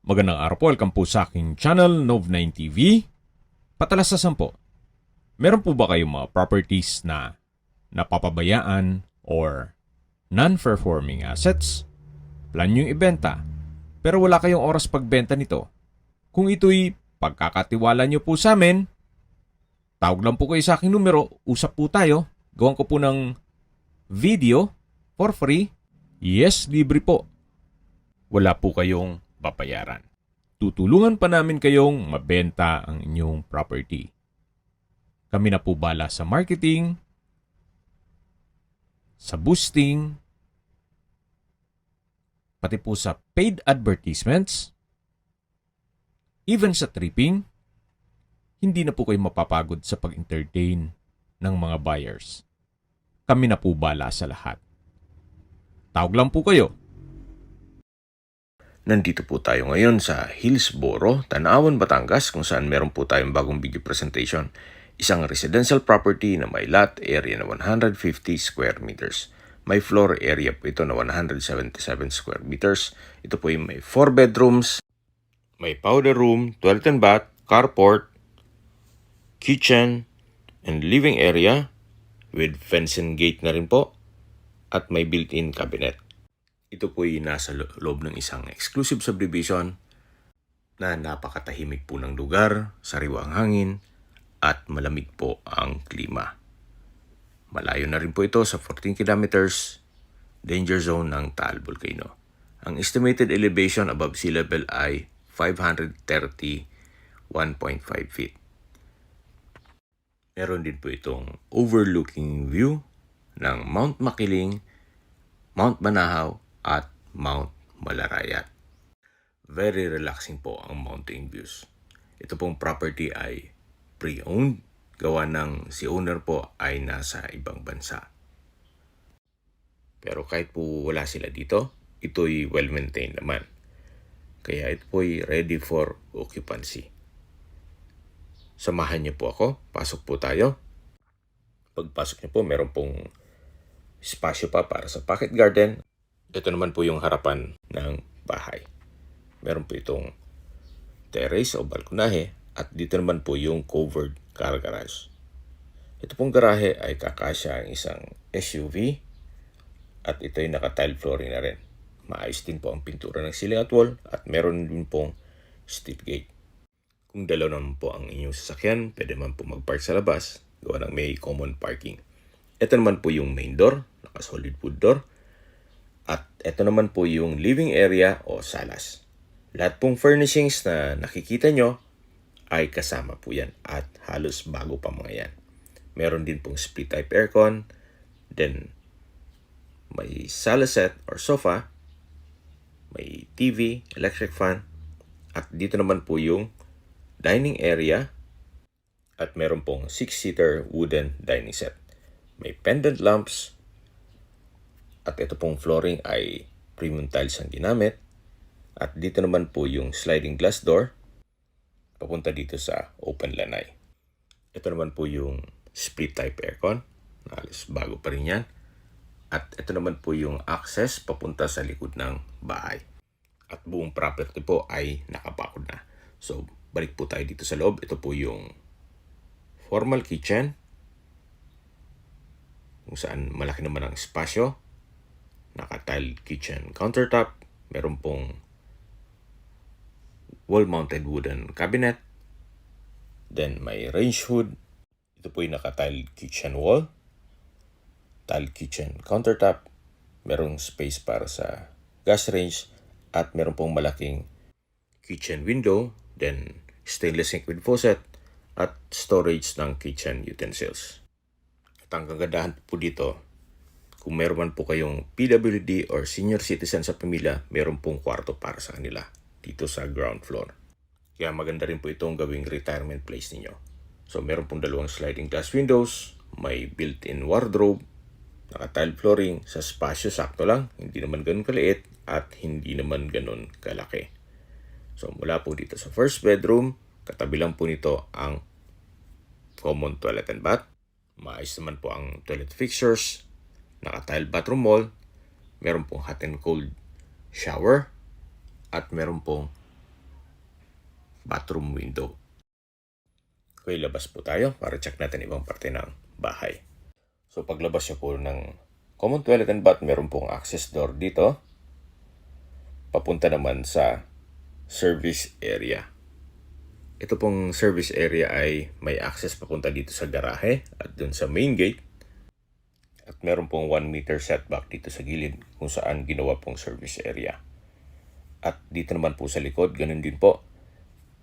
Magandang araw po, welcome po sa aking channel, Nov9 TV. Patalasasan po, meron po ba kayong mga properties na napapabayaan or non-performing assets? Plan nyo ibenta, pero wala kayong oras pagbenta nito. Kung ito'y pagkakatiwala nyo po sa amin, tawag lang po kayo sa aking numero, usap po tayo, gawan ko po ng video for free. Yes, libre po. Wala po kayong babayaran. Tutulungan pa namin kayong mabenta ang inyong property. Kami na po bala sa marketing, sa boosting, pati po sa paid advertisements, even sa tripping. Hindi na po kayo mapapagod sa pag-entertain ng mga buyers. Kami na po bala sa lahat. Tawag lang po kayo. Nandito po tayo ngayon sa Hillsboro, Tanawan, Batangas kung saan meron po tayong bagong video presentation. Isang residential property na may lot area na 150 square meters. May floor area po ito na 177 square meters. Ito po yung may 4 bedrooms, may powder room, toilet and bath, carport, kitchen, and living area with fencing gate na rin po at may built-in cabinet. Ito po ay nasa loob ng isang exclusive subdivision na napakatahimik po ng lugar, sariwa ang hangin, at malamig po ang klima. Malayo na rin po ito sa 14 kilometers danger zone ng Taal Volcano. Ang estimated elevation above sea level ay 531.5 feet. Meron din po itong overlooking view ng Mount Makiling, Mount Banahaw, at Mount Malarayat. Very relaxing po ang mountain views. Ito pong property ay pre-owned. Gawa ng si owner po ay nasa ibang bansa. Pero kahit po wala sila dito, ito'y well-maintained naman. Kaya ito po'y ready for occupancy. Samahan niyo po ako. Pasok po tayo. Pagpasok niyo po, meron pong espasyo pa para sa pocket garden. Ito naman po yung harapan ng bahay. Meron po itong terrace o balkonahe at dito naman po yung covered car garage. Ito pong garahe ay kakasya ang isang SUV at ito ay naka-tile flooring na rin. Maayos din po ang pintura ng ceiling at wall at meron din pong steel gate. Kung dalaw naman po ang inyong sasakyan, pwede man po mag-park sa labas, gawa ng may common parking. Ito naman po yung main door, naka-solid wood door. At ito naman po yung living area o salas. Lahat pong furnishings na nakikita nyo ay kasama po yan at halos bago pa mga yan. Meron din pong split type aircon, then may sala set or sofa, may TV, electric fan, at dito naman po yung dining area at meron pong 6-seater wooden dining set. May pendant lamps, at ito pong flooring ay premium tiles ang ginamit. At dito naman po yung sliding glass door papunta dito sa open lanai. Ito naman po yung split type aircon. Halos bago pa rin yan. At ito naman po yung access papunta sa likod ng bahay. At buong property po ay nakabakod na. So, balik po tayo dito sa loob. Ito po yung formal kitchen kung saan malaki naman ang espasyo. Naka-tile kitchen countertop. Meron pong wall-mounted wooden cabinet. Then may range hood. Ito po yung naka-tile kitchen wall. Tile kitchen countertop. Merong space para sa gas range. At meron pong malaking kitchen window. Then stainless sink with faucet. At storage ng kitchen utensils. At ang kagandahan po dito, kung meron man po kayong PWD or senior citizen sa pamilya, meron pong kwarto para sa kanila dito sa ground floor. Kaya maganda rin po itong gawing retirement place ninyo. So meron pong dalawang sliding glass windows, may built-in wardrobe, naka-tile flooring, sa spasyo sakto lang, hindi naman ganun kaliit at hindi naman ganun kalaki. So mula po dito sa first bedroom, katabi lang po nito ang common toilet and bath. Maayos naman po ang toilet fixtures, naka-tile bathroom wall, meron pong hot and cold shower, at meron pong bathroom window. Okay, labas po tayo para check natin ibang parte ng bahay. So paglabas nyo po ng common toilet and bath, meron pong access door dito. Papunta naman sa service area. Ito pong service area ay may access papunta dito sa garahe at dun sa main gate. At meron pong 1 meter setback dito sa gilid kung saan ginawa pong service area. At dito naman po sa likod, ganun din po.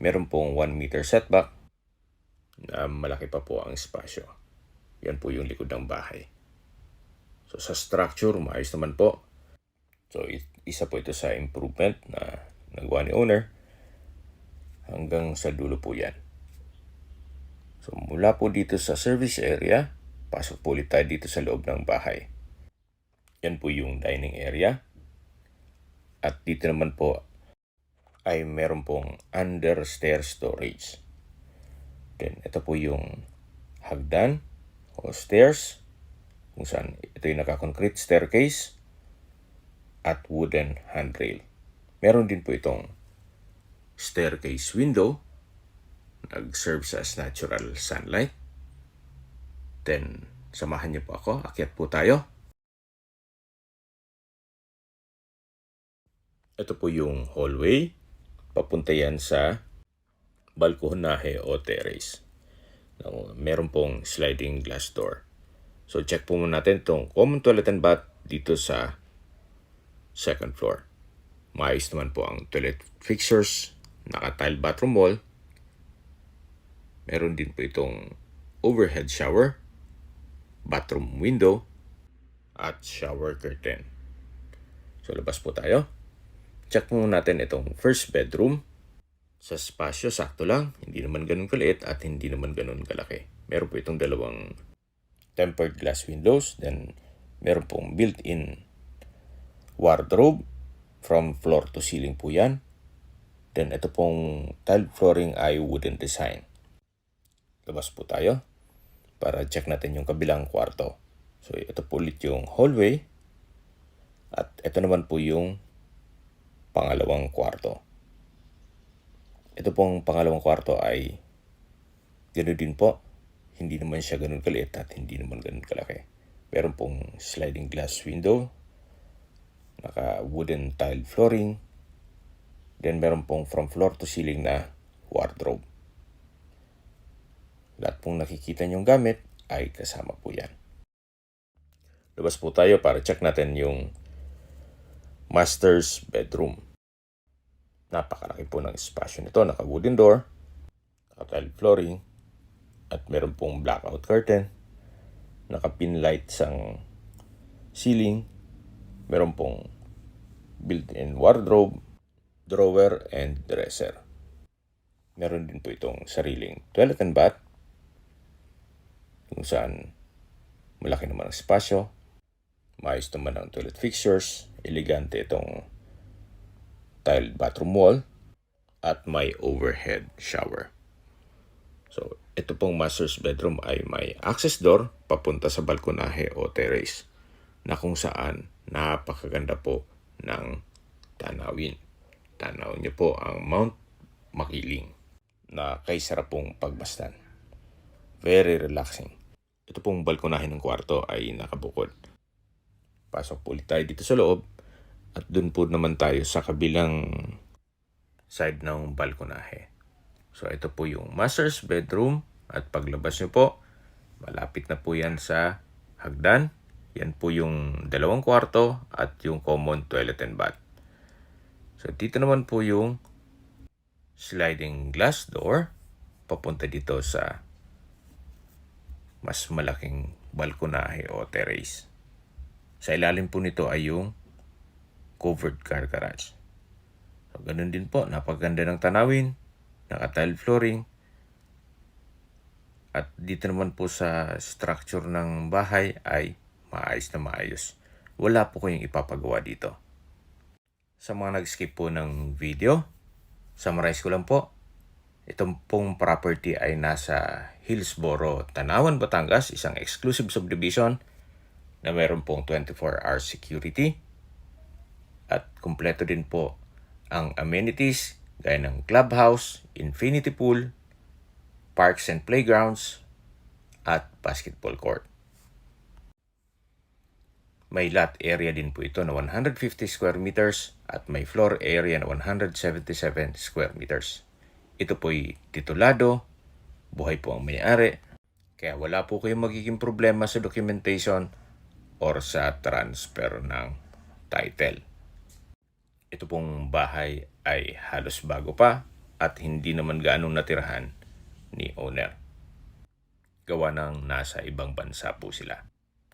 Meron pong 1 meter setback na malaki pa po ang espasyo. Yan po yung likod ng bahay. So sa structure, maayos naman po. So isa po ito sa improvement na nagawa ni owner. Hanggang sa dulo po yan. So mula po dito sa service area, pasok po ulit tayo dito sa loob ng bahay. Yan po yung dining area. At dito naman po ay meron pong under stair storage. Then ito po yung hagdan o stairs kung saan ito yung naka-concrete staircase at wooden handrail. Meron din po itong staircase window, nag-serves as natural sunlight. Then, samahan niyo po ako, akyat po tayo. Ito po yung hallway, papunta yan sa balkonahe o terrace. Meron pong sliding glass door. So, check po muna natin itong common toilet and bath dito sa second floor. Maayos naman po ang toilet fixtures, naka-tile bathroom wall. Meron din po itong overhead shower, bathroom window, at shower curtain. So labas po tayo. Check po natin itong first bedroom. Sa spasyo, sakto lang. Hindi naman ganun kaliit at hindi naman ganun kalaki. Meron po itong dalawang tempered glass windows. Then meron pong built-in wardrobe from floor to ceiling po yan. Then ito pong tile flooring ay wooden design. Labas po tayo para check natin yung kabilang kwarto. So ito po ulit yung hallway. At ito naman po yung pangalawang kwarto. Ito pong pangalawang kwarto ay ganoon din po. Hindi naman siya ganun kaliit at hindi naman ganun kalaki. Meron pong sliding glass window, naka wooden tile flooring. Then meron pong from floor to ceiling na wardrobe. Lahat pong nakikita nyong gamit ay kasama po yan. Labas po tayo para check natin yung master's bedroom. Napakalaki po ng espasyo nito. Naka wooden door, naka tile flooring, at meron pong blackout curtain. Naka pin light sang ceiling. Meron pong built-in wardrobe, drawer, and dresser. Meron din po itong sariling toilet and bath kung saan malaki naman ang espasyo. Maayos naman ang toilet fixtures. Elegante itong tiled bathroom wall at may overhead shower. So, ito pong master's bedroom ay may access door papunta sa balkonahe o terrace na kung saan napakaganda po ng tanawin. Tanaw niyo po ang Mount Makiling na kay sarap pong pagmasdan. Very relaxing. Ito pong balkonahe ng kwarto ay nakabukod. Pasok po ulit tayo dito sa loob at dun po naman tayo sa kabilang side ng balkonahe. So ito po yung master's bedroom at paglabas nyo po, malapit na po yan sa hagdan. Yan po yung dalawang kwarto at yung common toilet and bath. So dito naman po yung sliding glass door papunta dito sa mas malaking balkonahe o terrace. Sa ilalim po nito ay yung covered car garage. So ganun din po, napaganda ng tanawin, naka-tile flooring. At dito naman po sa structure ng bahay ay maayos na maayos. Wala po kayong ipapagawa dito. Sa mga nag-skip po ng video, summarize ko lang po. Itong pong property ay nasa Hillsboro, Tanawan, Batangas, isang exclusive subdivision na meron pong 24-hour security. At kumpleto din po ang amenities gaya ng clubhouse, infinity pool, parks and playgrounds, at basketball court. May lot area din po ito na 150 square meters at may floor area na 177 square meters. Ito po'y titulado, buhay po ang may-ari, kaya wala po kayong magiging problema sa documentation or sa transfer ng title. Ito pong bahay ay halos bago pa at hindi naman gaanong natirahan ni owner. Gawa ng nasa ibang bansa po sila.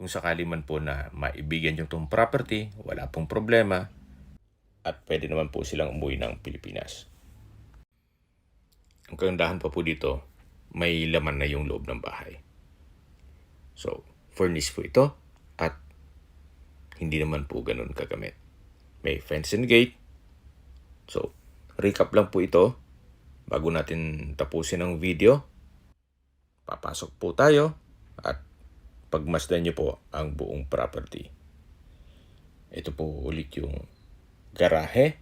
Kung sakali man po na maibigan nyo itong property, wala pong problema at pwede naman po silang umuwi ng Pilipinas. Ang kagandahan pa po dito, may laman na yung loob ng bahay. So, furnished po ito at hindi naman po ganun kagamit. May fence and gate. So, recap lang po ito bago natin tapusin ang video. Papasok po tayo at pagmasdan nyo po ang buong property. Ito po ulit yung garahe.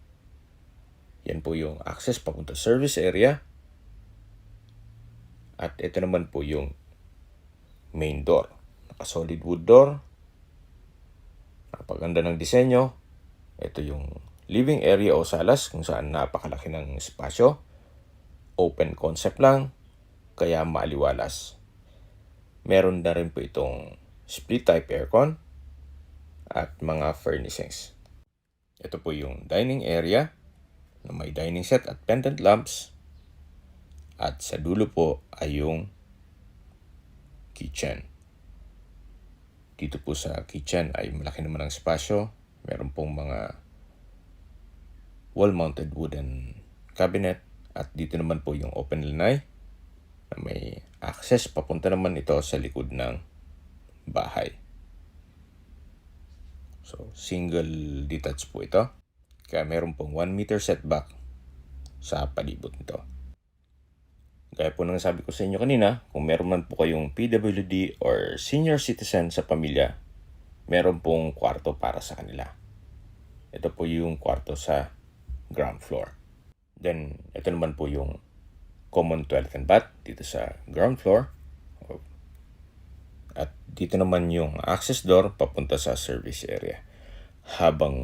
Yan po yung access papunta service area. At ito naman po yung main door. Naka-solid wood door. Napaganda ng disenyo. Ito yung living area o salas kung saan napakalaki ng espasyo. Open concept lang, kaya maaliwalas. Meron na rin po itong split type aircon at mga furnishings. Ito po yung dining area na may dining set at pendant lamps. At sa dulo po ay yung kitchen. Dito po sa kitchen ay malaki naman ang espasyo. Meron pong mga wall-mounted wooden cabinet. At dito naman po yung open lanai na may access. Papunta naman ito sa likod ng bahay. So, single detached po ito. Kaya meron pong 1 meter setback sa palibot nito. Gaya po nang sabi ko sa inyo kanina, kung meron man po kayong PWD or senior citizen sa pamilya, meron pong kwarto para sa kanila. Ito po yung kwarto sa ground floor. Then, ito naman po yung common toilet and bath dito sa ground floor. At dito naman yung access door papunta sa service area. Habang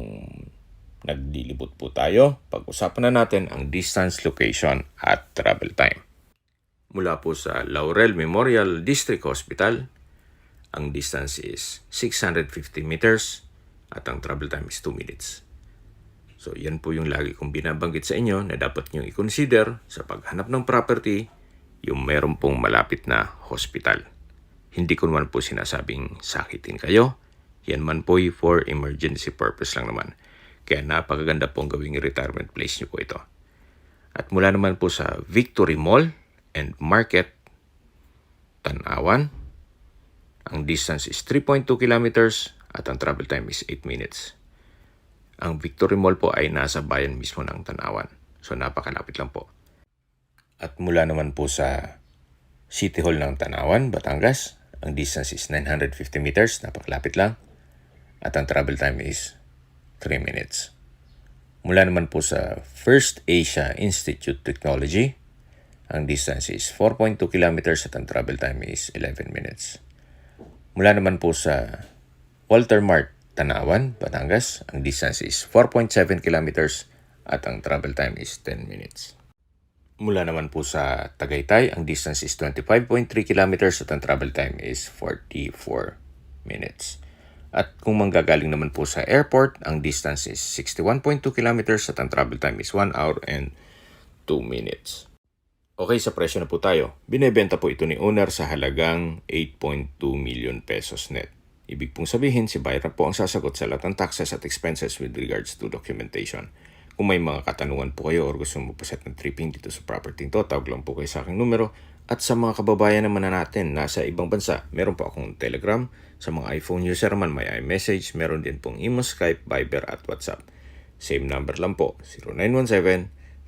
naglilibot po tayo, pag-usapan na natin ang distance, location at travel time. Mula po sa Laurel Memorial District Hospital, ang distance is 650 meters at ang travel time is 2 minutes. So, yan po yung lagi kong binabanggit sa inyo na dapat nyo i-consider sa paghanap ng property, yung meron pong malapit na hospital. Hindi ko naman po sinasabing sakitin kayo. Yan man po for emergency purpose lang naman. Kaya napakaganda pong gawing retirement place nyo po ito. At mula naman po sa Victory Mall and Market, Tanawan, ang distance is 3.2 kilometers at ang travel time is 8 minutes. Ang Victory Mall po ay nasa bayan mismo ng Tanawan. So, napakalapit lang po. At mula naman po sa City Hall ng Tanawan, Batangas, ang distance is 950 meters. Napakalapit lang. At ang travel time is 3 minutes. Mula naman po sa First Asia Institute Technology, ang distance is 4.2 kilometers at ang travel time is 11 minutes. Mula naman po sa Walter Mart, Tanawan, Batangas, ang distance is 4.7 kilometers at ang travel time is 10 minutes. Mula naman po sa Tagaytay, ang distance is 25.3 kilometers at ang travel time is 44 minutes. At kung manggagaling naman po sa airport, ang distance is 61.2 kilometers at ang travel time is 1 hour and 2 minutes. Okay, sa presyo na po tayo. Binebenta po ito ni owner sa halagang 8.2 million pesos net. Ibig pong sabihin, si buyer po ang sasagot sa lahat ng taxes at expenses with regards to documentation. Kung may mga katanungan po kayo or gusto mo paset ng tripping dito sa property to, tawag lang po kayo sa aking numero. At sa mga kababayan naman na natin nasa ibang bansa, meron po akong Telegram. Sa mga iPhone user man, may iMessage. Meron din pong Imo, Skype, Viber at WhatsApp. Same number lang po,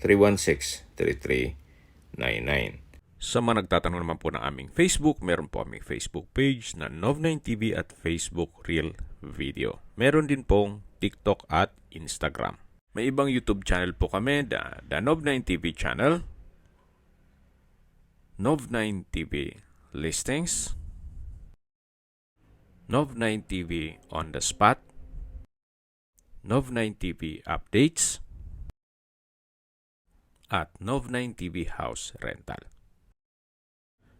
0917-316-3399. Sa mga nagtatanong naman po ng aming Facebook, meron po aming Facebook page na Nov9TV at Facebook Real Video. Meron din pong TikTok at Instagram. May ibang YouTube channel po kami, the Nov9 TV channel, Nov9 TV Listings, Nov9 TV On The Spot, Nov9 TV Updates, at Nov9 TV House Rental.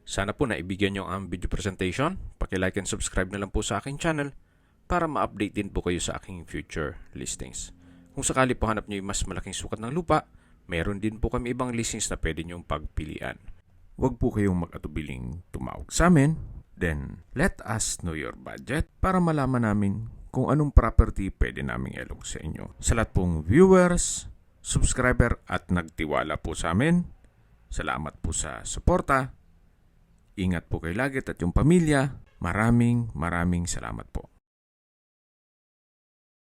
Sana po naibigyan nyo ang video presentation. Paki-like and subscribe na lang po sa aking channel para ma-update din po kayo sa aking future listings. Kung sakali po hanap nyo yung mas malaking sukat ng lupa, meron din po kami ibang listings na pwede nyong pagpilian. Huwag po kayong mag-atubiling tumawag sa amin. Then, let us know your budget para malaman namin kung anong property pwede naming ilog sa inyo. Sa lahat pong viewers, subscriber at nagtiwala po sa amin, salamat po sa suporta. Ingat po kayo lagi at yung pamilya. Maraming salamat po.